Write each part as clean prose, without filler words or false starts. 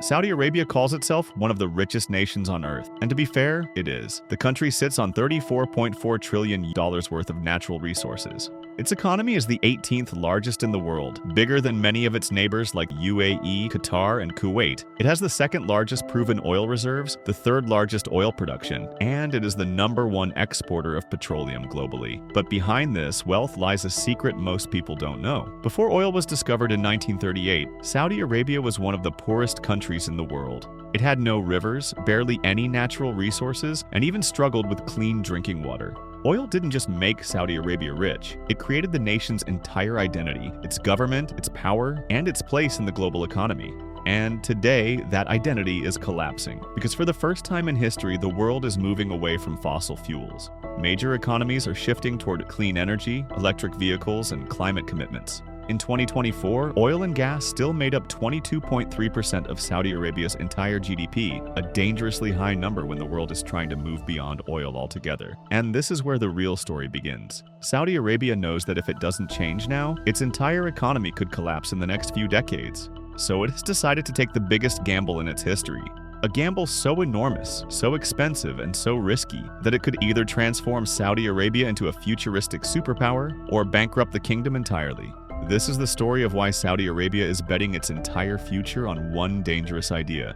Saudi Arabia calls itself one of the richest nations on earth, and to be fair, it is. The country sits on $34.4 trillion worth of natural resources. Its economy is the 18th largest in the world, bigger than many of its neighbors like UAE, Qatar, and Kuwait. It has the second largest proven oil reserves, the third largest oil production, and it is the #1 exporter of petroleum globally. But behind this wealth lies a secret most people don't know. Before oil was discovered in 1938, Saudi Arabia was one of the poorest countries in the world. It had no rivers, barely any natural resources, and even struggled with clean drinking water. Oil didn't just make Saudi Arabia rich, it created the nation's entire identity, its government, its power, and its place in the global economy. And today, that identity is collapsing, because for the first time in history, the world is moving away from fossil fuels. Major economies are shifting toward clean energy, electric vehicles, and climate commitments. In 2024, oil and gas still made up 22.3% of Saudi Arabia's entire GDP, a dangerously high number when the world is trying to move beyond oil altogether. And this is where the real story begins. Saudi Arabia knows that if it doesn't change now, its entire economy could collapse in the next few decades. So it has decided to take the biggest gamble in its history. A gamble so enormous, so expensive, and so risky that it could either transform Saudi Arabia into a futuristic superpower or bankrupt the kingdom entirely. This is the story of why Saudi Arabia is betting its entire future on one dangerous idea.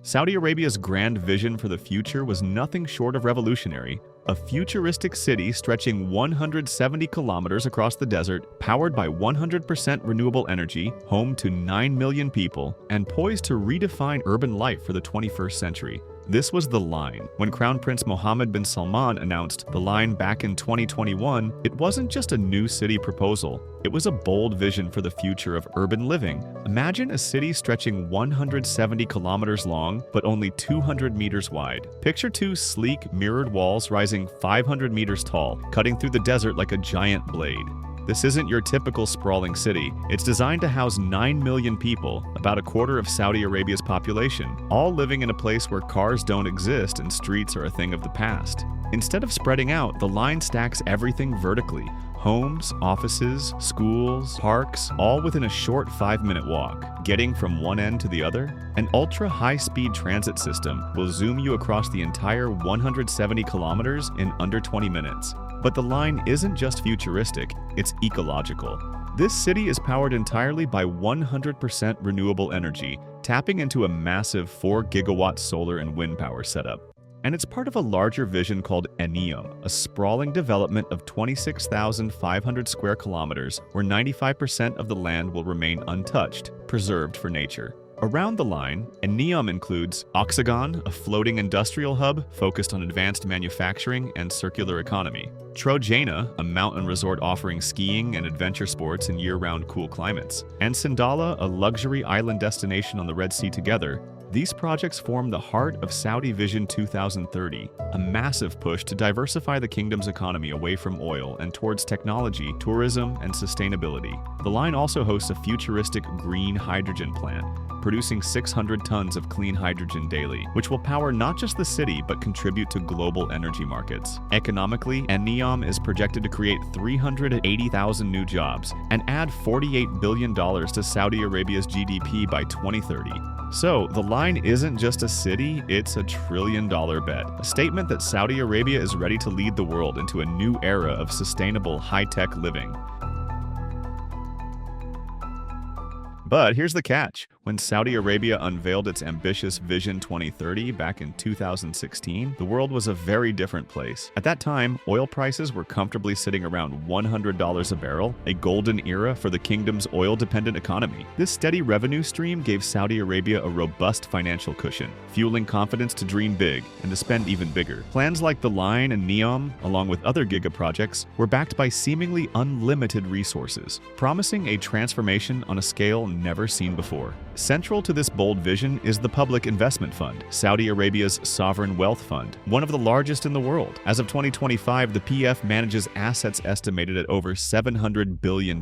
Saudi Arabia's grand vision for the future was nothing short of revolutionary. A futuristic city stretching 170 kilometers across the desert, powered by 100% renewable energy, home to 9 million people, and poised to redefine urban life for the 21st century. This was The Line. When Crown Prince Mohammed bin Salman announced The Line back in 2021, it wasn't just a new city proposal. It was a bold vision for the future of urban living. Imagine a city stretching 170 kilometers long, but only 200 meters wide. Picture two sleek, mirrored walls rising 500 meters tall, cutting through the desert like a giant blade. This isn't your typical sprawling city. It's designed to house 9 million people, about a quarter of Saudi Arabia's population, all living in a place where cars don't exist and streets are a thing of the past. Instead of spreading out, The Line stacks everything vertically. Homes, offices, schools, parks, all within a short 5-minute walk. Getting from one end to the other, an ultra-high-speed transit system will zoom you across the entire 170 kilometers in under 20 minutes. But The Line isn't just futuristic, it's ecological. This city is powered entirely by 100% renewable energy, tapping into a massive 4-gigawatt solar and wind power setup. And it's part of a larger vision called Neom, a sprawling development of 26,500 square kilometers where 95% of the land will remain untouched, preserved for nature. Around The Line, Neom includes Oxagon, a floating industrial hub focused on advanced manufacturing and circular economy; Trojana, a mountain resort offering skiing and adventure sports in year-round cool climates; and Sindala, a luxury island destination on the Red Sea. Together, these projects form the heart of Saudi Vision 2030, a massive push to diversify the kingdom's economy away from oil and towards technology, tourism, and sustainability. The Line also hosts a futuristic green hydrogen plant, producing 600 tons of clean hydrogen daily, which will power not just the city but contribute to global energy markets. Economically, Neom is projected to create 380,000 new jobs and add $48 billion to Saudi Arabia's GDP by 2030. So, The Line isn't just a city, it's a $1 trillion bet. A statement that Saudi Arabia is ready to lead the world into a new era of sustainable, high-tech living. But here's the catch. When Saudi Arabia unveiled its ambitious Vision 2030 back in 2016, the world was a very different place. At that time, oil prices were comfortably sitting around $100 a barrel, a golden era for the kingdom's oil-dependent economy. This steady revenue stream gave Saudi Arabia a robust financial cushion, fueling confidence to dream big and to spend even bigger. Plans like The Line and Neom, along with other giga projects, were backed by seemingly unlimited resources, promising a transformation on a scale never seen before. Central to this bold vision is the Public Investment Fund, Saudi Arabia's sovereign wealth fund, one of the largest in the world. As of 2025, the PF manages assets estimated at over $700 billion,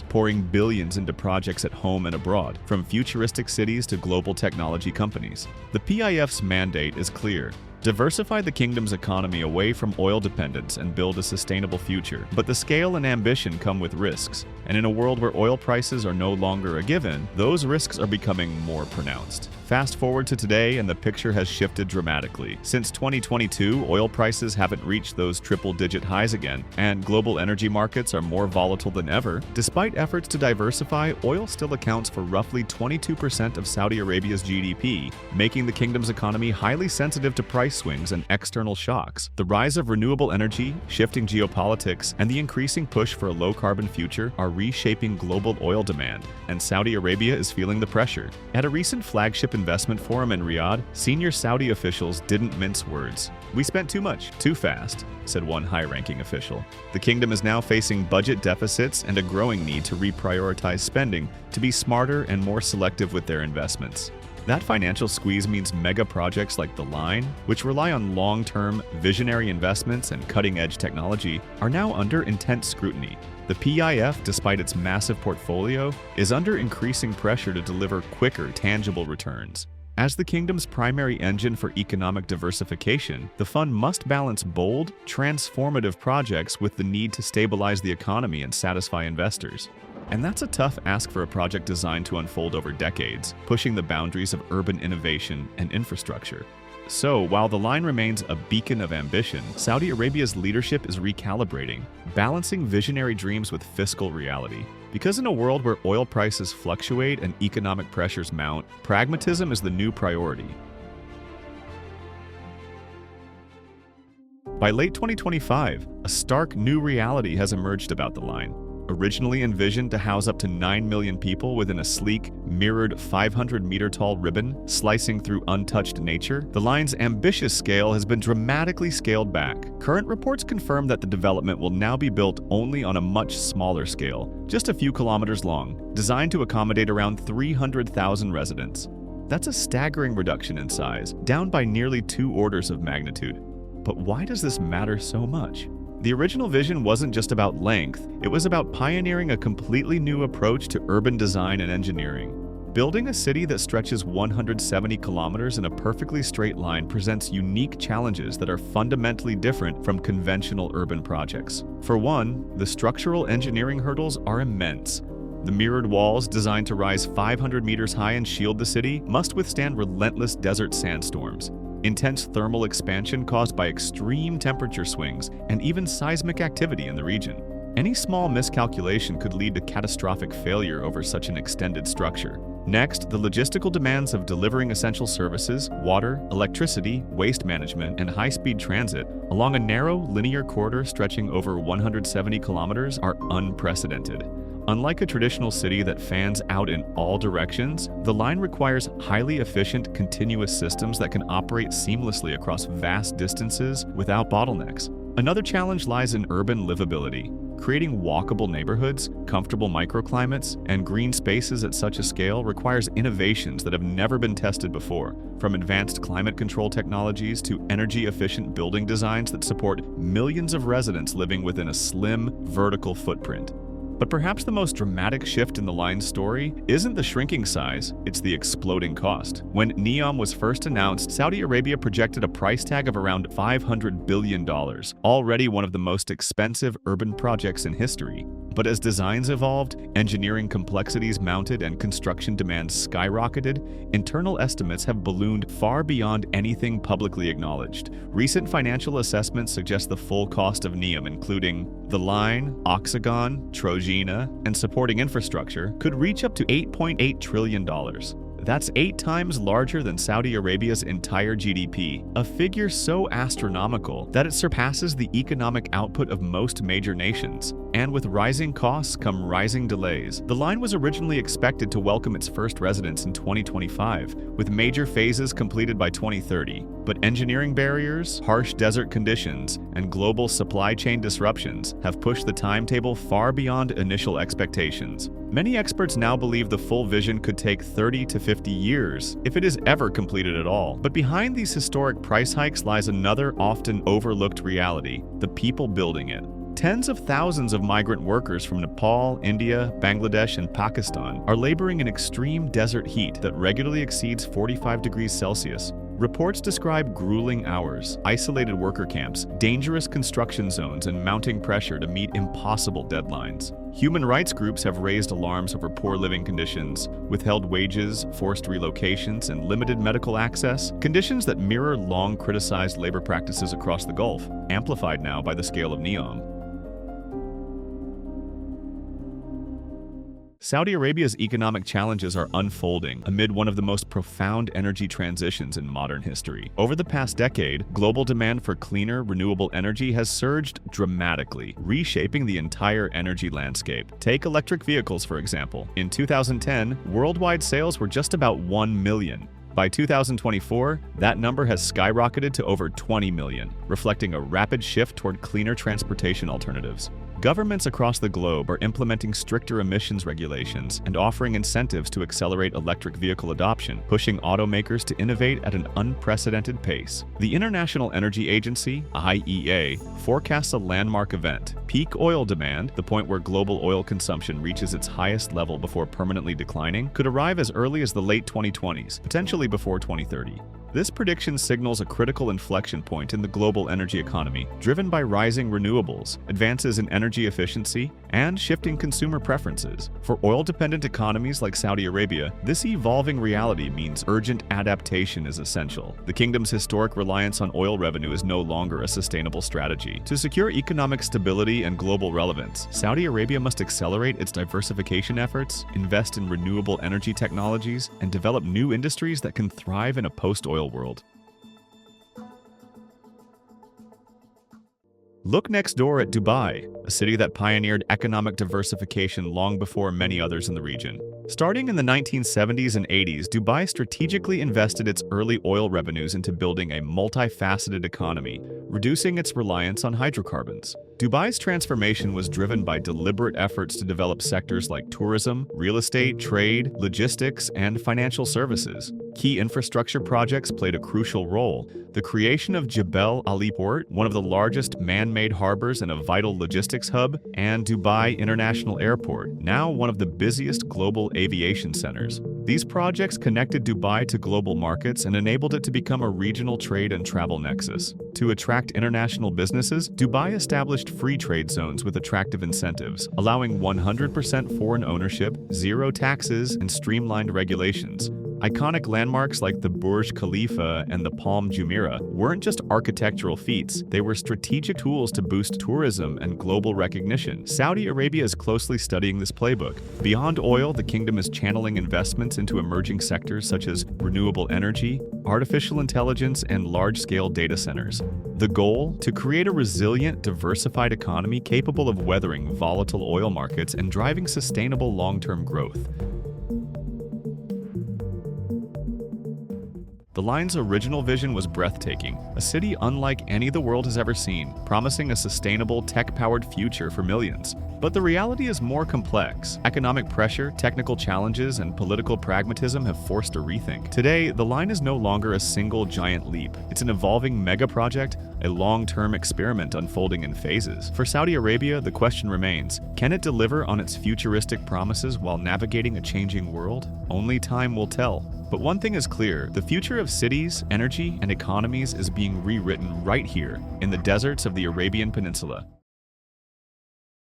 pouring billions into projects at home and abroad, from futuristic cities to global technology companies. The PIF's mandate is clear: Diversify the kingdom's economy away from oil dependence and build a sustainable future. But the scale and ambition come with risks, and in a world where oil prices are no longer a given, those risks are becoming more pronounced. Fast forward to today, and the picture has shifted dramatically. Since 2022, oil prices haven't reached those triple-digit highs again, and global energy markets are more volatile than ever. Despite efforts to diversify, oil still accounts for roughly 22% of Saudi Arabia's GDP, making the kingdom's economy highly sensitive to price swings and external shocks. The rise of renewable energy, shifting geopolitics, and the increasing push for a low-carbon future are reshaping global oil demand, and Saudi Arabia is feeling the pressure. At a recent flagship investment forum in Riyadh, senior Saudi officials didn't mince words. "We spent too much, too fast," said one high-ranking official. The kingdom is now facing budget deficits and a growing need to reprioritize spending to be smarter and more selective with their investments. That financial squeeze means mega projects like the Line, which rely on long-term, visionary investments and cutting-edge technology, are now under intense scrutiny. The PIF, despite its massive portfolio, is under increasing pressure to deliver quicker, tangible returns. As the kingdom's primary engine for economic diversification, the fund must balance bold, transformative projects with the need to stabilize the economy and satisfy investors. And that's a tough ask for a project designed to unfold over decades, pushing the boundaries of urban innovation and infrastructure. So, while the Line remains a beacon of ambition, Saudi Arabia's leadership is recalibrating, balancing visionary dreams with fiscal reality. Because in a world where oil prices fluctuate and economic pressures mount, pragmatism is the new priority. By late 2025, a stark new reality has emerged about the Line. Originally envisioned to house up to 9 million people within a sleek, mirrored 500-meter-tall ribbon slicing through untouched nature, the Line's ambitious scale has been dramatically scaled back. Current reports confirm that the development will now be built only on a much smaller scale, just a few kilometers long, designed to accommodate around 300,000 residents. That's a staggering reduction in size, down by nearly 2 orders of magnitude. But why does this matter so much? The original vision wasn't just about length, it was about pioneering a completely new approach to urban design and engineering. Building a city that stretches 170 kilometers in a perfectly straight line presents unique challenges that are fundamentally different from conventional urban projects. For one, the structural engineering hurdles are immense. The mirrored walls, designed to rise 500 meters high and shield the city, must withstand relentless desert sandstorms, intense thermal expansion caused by extreme temperature swings, and even seismic activity in the region. Any small miscalculation could lead to catastrophic failure over such an extended structure. Next, the logistical demands of delivering essential services, water, electricity, waste management, and high-speed transit along a narrow, linear corridor stretching over 170 kilometers are unprecedented. Unlike a traditional city that fans out in all directions, the Line requires highly efficient, continuous systems that can operate seamlessly across vast distances without bottlenecks. Another challenge lies in urban livability. Creating walkable neighborhoods, comfortable microclimates, and green spaces at such a scale requires innovations that have never been tested before, from advanced climate control technologies to energy-efficient building designs that support millions of residents living within a slim, vertical footprint. But perhaps the most dramatic shift in the Line's story isn't the shrinking size, it's the exploding cost. When Neom was first announced, Saudi Arabia projected a price tag of around $500 billion, already one of the most expensive urban projects in history. But as designs evolved, engineering complexities mounted, and construction demands skyrocketed, internal estimates have ballooned far beyond anything publicly acknowledged. Recent financial assessments suggest the full cost of Neom, including the Line, Oxagon, Trojena, and supporting infrastructure, could reach up to $8.8 trillion. That's 8 times larger than Saudi Arabia's entire GDP, a figure so astronomical that it surpasses the economic output of most major nations. And with rising costs come rising delays. The Line was originally expected to welcome its first residents in 2025, with major phases completed by 2030. But engineering barriers, harsh desert conditions, and global supply chain disruptions have pushed the timetable far beyond initial expectations. Many experts now believe the full vision could take 30 to 50 years, if it is ever completed at all. But behind these historic price hikes lies another often overlooked reality: the people building it. Tens of thousands of migrant workers from Nepal, India, Bangladesh, and Pakistan are laboring in extreme desert heat that regularly exceeds 45 degrees Celsius. Reports describe grueling hours, isolated worker camps, dangerous construction zones, and mounting pressure to meet impossible deadlines. Human rights groups have raised alarms over poor living conditions, withheld wages, forced relocations, and limited medical access, conditions that mirror long criticized labor practices across the Gulf, amplified now by the scale of Neom. Saudi Arabia's economic challenges are unfolding amid one of the most profound energy transitions in modern history. Over the past decade, global demand for cleaner, renewable energy has surged dramatically, reshaping the entire energy landscape. Take electric vehicles, for example. In 2010, worldwide sales were just about 1 million. By 2024, that number has skyrocketed to over 20 million, reflecting a rapid shift toward cleaner transportation alternatives. Governments across the globe are implementing stricter emissions regulations and offering incentives to accelerate electric vehicle adoption, pushing automakers to innovate at an unprecedented pace. The International Energy Agency, IEA, forecasts a landmark event: peak oil demand, the point where global oil consumption reaches its highest level before permanently declining, could arrive as early as the late 2020s, potentially before 2030. This prediction signals a critical inflection point in the global energy economy, driven by rising renewables, advances in energy efficiency, and shifting consumer preferences. For oil-dependent economies like Saudi Arabia, this evolving reality means urgent adaptation is essential. The kingdom's historic reliance on oil revenue is no longer a sustainable strategy. To secure economic stability and global relevance, Saudi Arabia must accelerate its diversification efforts, invest in renewable energy technologies, and develop new industries that can thrive in a post-oil world. Look next door at Dubai, a city that pioneered economic diversification long before many others in the region. Starting in the 1970s and 80s, Dubai strategically invested its early oil revenues into building a multifaceted economy, reducing its reliance on hydrocarbons. Dubai's transformation was driven by deliberate efforts to develop sectors like tourism, real estate, trade, logistics, and financial services. Key infrastructure projects played a crucial role. The creation of Jebel Ali Port, one of the largest man-made harbors and a vital logistics hub, and Dubai International Airport, now one of the busiest global aviation centers. These projects connected Dubai to global markets and enabled it to become a regional trade and travel nexus. To attract international businesses, Dubai established free trade zones with attractive incentives, allowing 100% foreign ownership, zero taxes, and streamlined regulations. Iconic landmarks like the Burj Khalifa and the Palm Jumeirah weren't just architectural feats, they were strategic tools to boost tourism and global recognition. Saudi Arabia is closely studying this playbook. Beyond oil, the kingdom is channeling investments into emerging sectors such as renewable energy, artificial intelligence, and large-scale data centers. The goal? To create a resilient, diversified economy capable of weathering volatile oil markets and driving sustainable long-term growth. The line's original vision was breathtaking, a city unlike any the world has ever seen, promising a sustainable, tech-powered future for millions. But the reality is more complex. Economic pressure, technical challenges, and political pragmatism have forced a rethink. Today, the line is no longer a single giant leap. It's an evolving mega-project, a long-term experiment unfolding in phases. For Saudi Arabia, the question remains, can it deliver on its futuristic promises while navigating a changing world? Only time will tell. But one thing is clear, the future of cities, energy, and economies is being rewritten right here, in the deserts of the Arabian Peninsula.